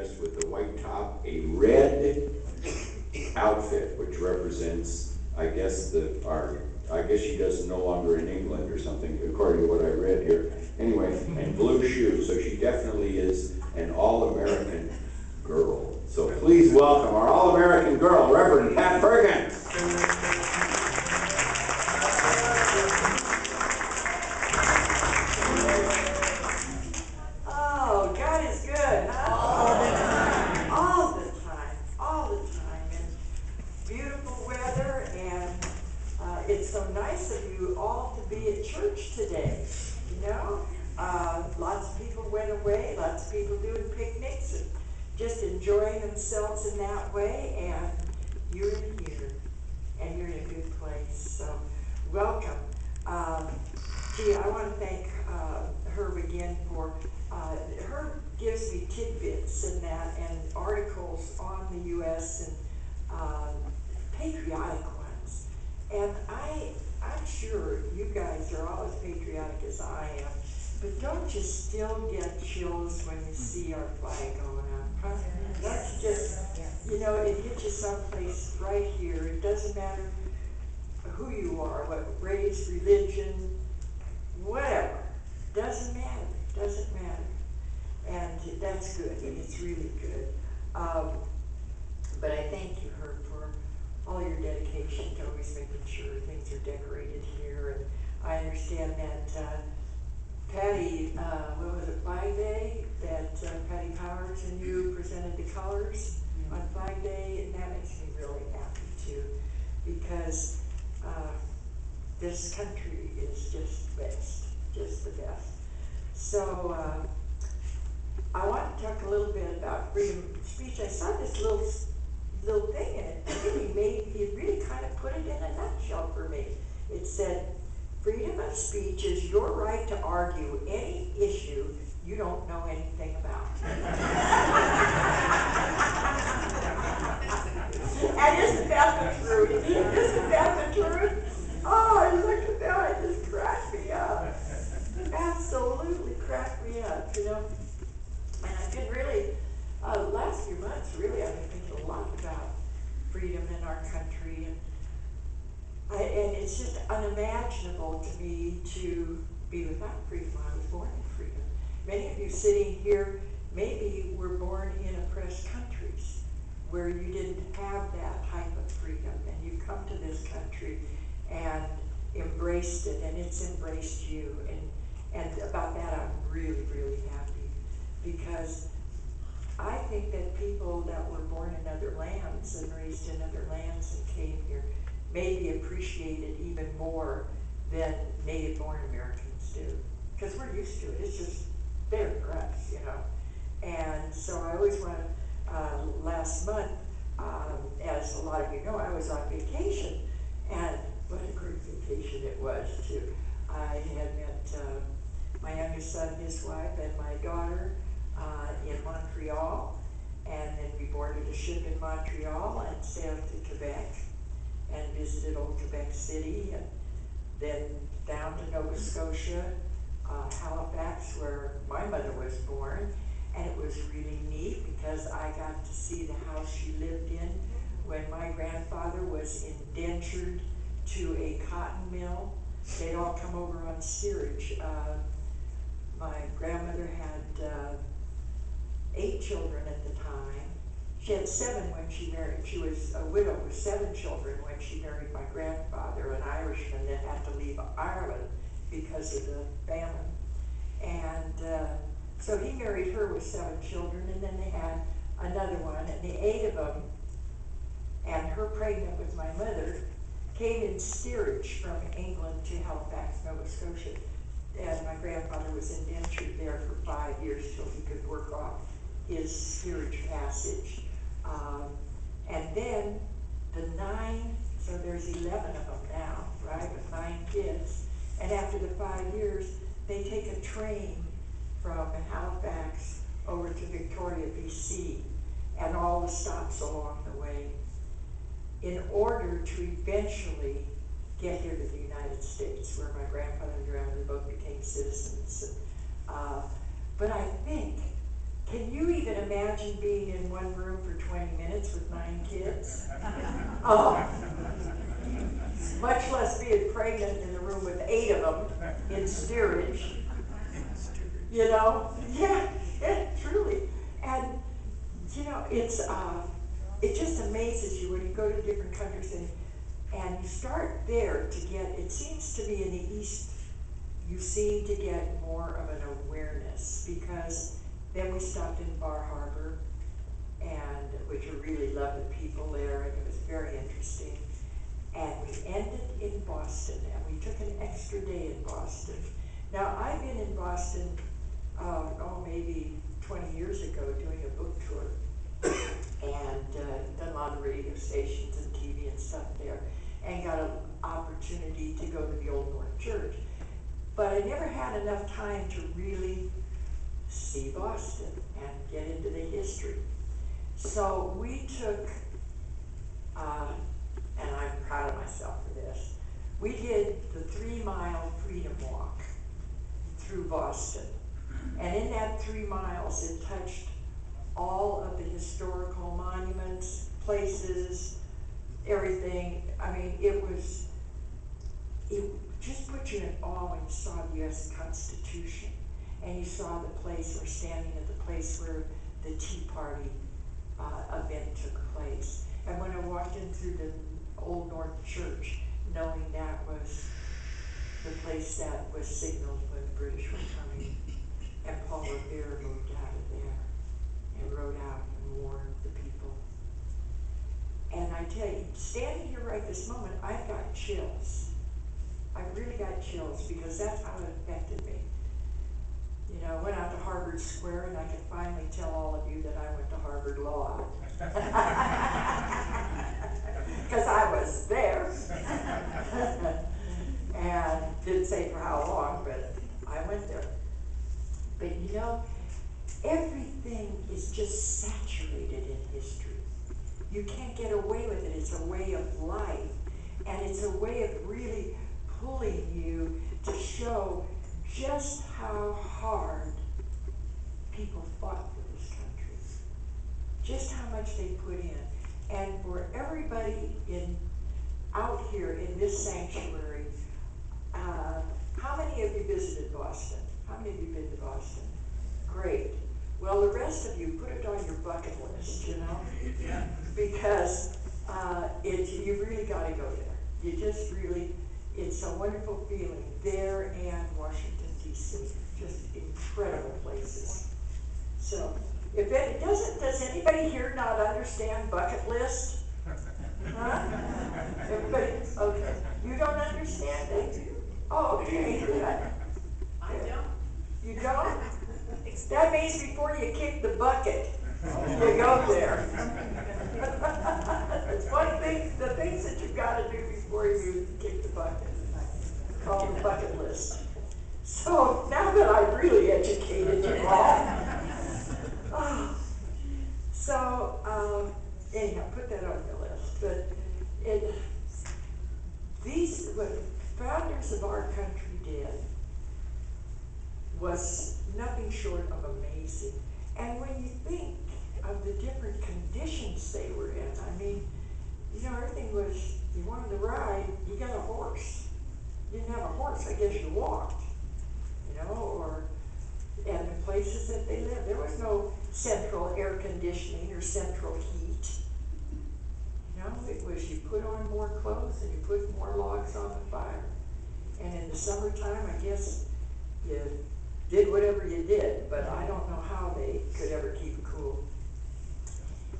dressed with a white top, a red outfit, which represents, I guess she does no longer in England or something, according to what I read here. Anyway, and blue shoes, so she definitely is an all-American girl. So please welcome our all-American girl, Reverend Patt. Oh, God is good, huh? All the time. All the time. All the time. And beautiful weather, and it's so nice of you all to be at church today. You know, lots of people went away, lots of people doing picnics and just enjoying themselves in that way, and you're in here, and you're in a good place. So, welcome. Gee, I want to thank Herb again for Herb gives me tidbits and that, and articles on the U.S. and patriotic ones. And I'm sure you guys are all as patriotic as I am, but don't you still get chills when you see our flag going up? Huh? That's just, you know, it hits you someplace right here. It doesn't matter who you are, what race, religion, whatever. Doesn't matter. Doesn't matter. And that's good. It's really good. But I thank you, Herb, for all your dedication to always making sure things are decorated here. And I understand that Patty, what was it, Flag Day? That Patty Powers and you presented the colors on Flag Day, and that makes me really happy too, because this country is just best, just the best. So I want to talk a little bit about freedom of speech. I saw this little thing in it. He really kind of put it in a nutshell for me. It said, freedom of speech is your right to argue any issue you don't know anything about. And isn't that the truth? Isn't that the truth? Oh, I looked at that, it just cracked me up. Absolutely cracked me up, you know. And I've been really, last few months, really, I've been thinking a lot about freedom in our country. And it's just unimaginable to me to be without freedom. I was born in freedom. Many of you sitting here maybe were born in oppressed countries where you didn't have that type of freedom, and you come to this country and embraced it, and it's embraced you. And about that, I'm really, really happy, because I think that people that were born in other lands and raised in other lands and came here maybe appreciate it even more than native-born Americans do, because we're used to it. It's just there for us, you know. And so I always want to, last month, as a lot of you know, I was on vacation, and what a great vacation it was, too. I had met my youngest son, his wife, and my daughter in Montreal, and then we boarded a ship in Montreal and sailed to Quebec and visited old Quebec City, and then down to Nova Scotia, Halifax, where my mother was born. And it was really neat because I got to see the house she lived in when my grandfather was indentured to a cotton mill. They'd all come over on steerage. My grandmother had 8 children at the time. She had 7 when she married. She was a widow with 7 children when she married my grandfather, an Irishman that had to leave Ireland because of the famine. And so he married her with 7 children, and then they had another one, and the 8 of them, and her pregnant with my mother, came in steerage from England to Halifax, Nova Scotia. And my grandfather was indentured there for 5 years till he could work off his steerage passage. And then the 9, so there's 11 of them now, right, with 9 kids. And after the 5 years, they take a train from Halifax over to Victoria, BC, and all the stops along the way, in order to eventually get here to the United States, where my grandfather and grandmother both became citizens. But I think Can you even imagine being in one room for 20 minutes with 9 kids? Oh, much less being pregnant in the room with 8 of them in steerage. You know? Yeah, truly. And, you know, it just amazes you when you go to different countries and you start there to get, it seems to me in the East, you seem to get more of an awareness, because then we stopped in Bar Harbor, and which I really loved the people there, and it was very interesting. And we ended in Boston, and we took an extra day in Boston. Now, I've been in Boston, maybe 20 years ago, doing a book tour, and done a lot of radio stations and TV and stuff there, and got an opportunity to go to the Old North Church. But I never had enough time to really see Boston and get into the history. So we took, and I'm proud of myself for this, we did the 3-mile Freedom Walk through Boston. And in that 3 miles, it touched all of the historical monuments, places, everything. I mean, it just put you in awe when you saw the U.S. Constitution, and you saw the place, or standing at the place where the Tea Party event took place. And when I walked in through the Old North Church, knowing that was the place that was signaled when the British were coming, and Paul Revere moved out of there and rode out and warned the people. And I tell you, standing here right this moment, I've got chills. I've really got chills, because that's how it affected me. You know, I went out to Harvard Square, and I could finally tell all of you that I went to Harvard Law. Because I was there. And didn't say for how long, but I went there. But you know, everything is just saturated in history. You can't get away with it. It's a way of life. And it's a way of really pulling you to show just how hard people fought for this country. Just how much they put in. And for everybody out here in this sanctuary, how many of you visited Boston? How many of you been to Boston? Great. Well, the rest of you, put it on your bucket list, you know? Yeah. Because you really got to go there. You just really, it's a wonderful feeling there, and Washington, D.C. Just incredible places. So, if it doesn't, does anybody here not understand bucket list? Huh? Everybody, okay. You don't understand it? Oh, okay, good. I don't. You don't? That means before you kick the bucket, you go there. That's one thing, the things that you've got to do before you kick the bucket. It's called the bucket list. So now that I've really educated you all, anyhow, put that on your list. But what founders of our country did was nothing short of amazing. And when you think of the different conditions they were in, I mean, you know, everything was, you wanted to ride, you got a horse. You didn't have a horse, I guess you walked, you know, and the places that they lived, there was no central air conditioning or central heat. You know, it was you put on more clothes and you put more logs on the fire. And in the summertime, I guess you did whatever you did, but I don't know how they could ever keep cool.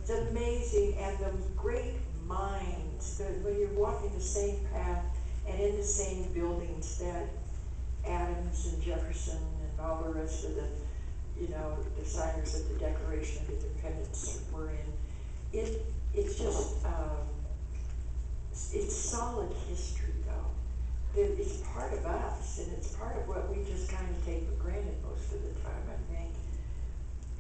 It's amazing, and the great minds, when you're walking the same path and in the same buildings that Adams and Jefferson and all the rest of the, you know, the signers of the Declaration of Independence were in, it's just, it's solid history, though. It's part of us, and it's part of what we just kind of take for granted most of the time, I think.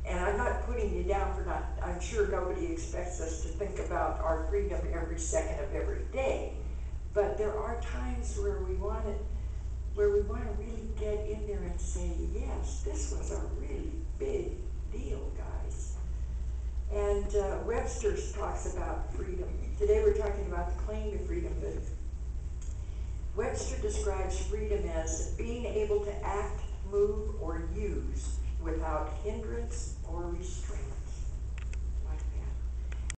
And I'm not putting you down for not, I'm sure nobody expects us to think about our freedom every second of every day. But there are times where we want to really get in there and say, yes, this was a really big deal, guys. And Webster talks about freedom. Today we're talking about the claim to freedom, but Webster describes freedom as being able to act, move, or use without hindrance